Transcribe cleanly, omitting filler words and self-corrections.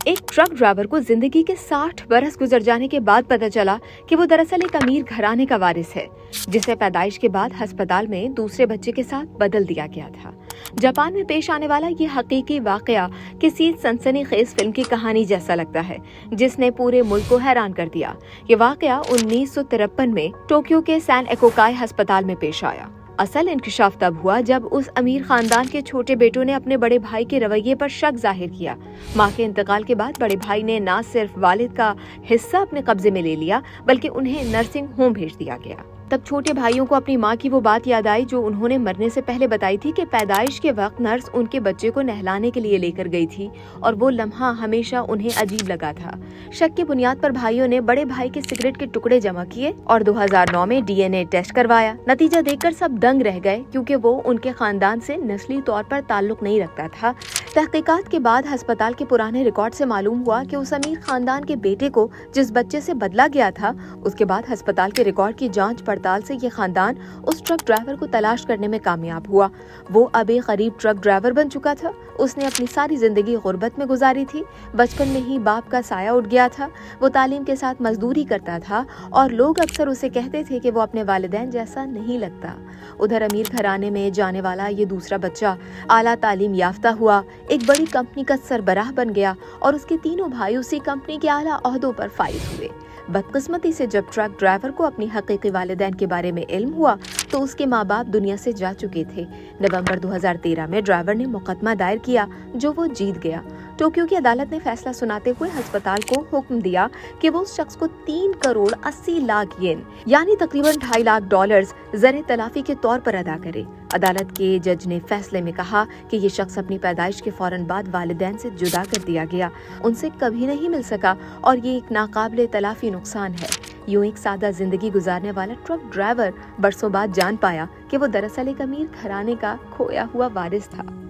एक truck driver को जिंदगी के 60 बरस गुजर जाने के बाद पता चला कि वो दरअसल एक अमीर घराने का वारिस है, जिसे पैदाइश के बाद अस्पताल में दूसरे बच्चे के साथ बदल दिया गया था। जापान में पेश आने वाला ये हकीकी वाकया किसी सनसनीखेज फिल्म की कहानी जैसा लगता है, जिसने पूरे मुल्क को हैरान कर दिया। ये वाकया 1953 में टोक्यो के सैन एकोकाई अस्पताल में पेश आया। असल इंकशाफ तब हुआ जब उस अमीर खानदान के छोटे बेटों ने अपने बड़े भाई के रवैये पर शक जाहिर किया। मां के इंतकाल के बाद बड़े भाई ने न सिर्फ वालिद का हिस्सा अपने कब्जे में ले लिया, बल्कि उन्हें नर्सिंग होम भेज दिया गया। तब छोटे भाइयों को अपनी मां की वो बात याद आई जो उन्होंने मरने से पहले बताई थी कि पैदाइश के वक्त नर्स उनके बच्चे को नहलाने के लिए लेकर गई थी, और वो लम्हा हमेशा उन्हें अजीब लगा था। शक की बुनियाद पर भाइयों ने बड़े भाई के सिगरेट के टुकड़े जमा किए और 2009 में DNA टेस्ट करवाया। नतीजा देखकर सब दंग रह गए, क्योंकि वो उनके खानदान से नस्ली तौर पर ताल्लुक नहीं रखता था। तहकीकात के बाद अस्पताल के पुराने रिकॉर्ड से मालूम हुआ कि उस अमीर खानदान के बेटे को जिस बच्चे से बदला गया था, उसके बाद अस्पताल के रिकॉर्ड की जांच पड़ताल से ये खानदान उस ट्रक ड्राइवर को तलाश करने में कामयाब हुआ। वो अब एक गरीब ट्रक ड्राइवर बन चुका था। उसने अपनी सारी जिंदगी गुर्बत में गुजारी थी। बचपन में ही बाप का साया उठ गया था। वो तालीम के साथ मजदूरी करता था और लोग अक्सर उसे कहते थे कि वो अपने वालिदैन जैसा नहीं लगता। उधर अमीर घराने में जाने वाला ये दूसरा बच्चा आला तालीम याफ्ता हुआ, एक बड़ी कंपनी का सरबराह बन गया और उसके तीनों भाई उसी कंपनी के आला ओहदों पर फाइज हुए। बदकिस्मती से जब ट्रक ड्राइवर को अपनी हकीकी वालिदैन के बारे में इल्म हुआ तो उसके माँ बाप दुनिया से जा चुके थे। नवंबर 2013 में ड्राइवर ने मुकदमा दायर किया, जो वो जीत गया। टोक्यो की अदालत ने फैसला सुनाते हुए अस्पताल को हुक्म दिया कि वो उस शख्स को 3 करोड़ 80 लाख येन यानी तकरीबन $2.5 लाख ज़र तलाफी के तौर पर अदा करे। अदालत के जज ने फैसले में कहा कि ये शख्स अपनी पैदाइश के फौरन बाद वालिदैन से जुदा कर दिया गया, उनसे कभी नहीं मिल सका और ये एक नाकाबिले तलाफी नुकसान है। यूं एक सादा जिंदगी गुजारने वाला ट्रक ड्राइवर बरसों बाद जान पाया कि वो दरअसल एक अमीर घराने का खोया हुआ वारिस था।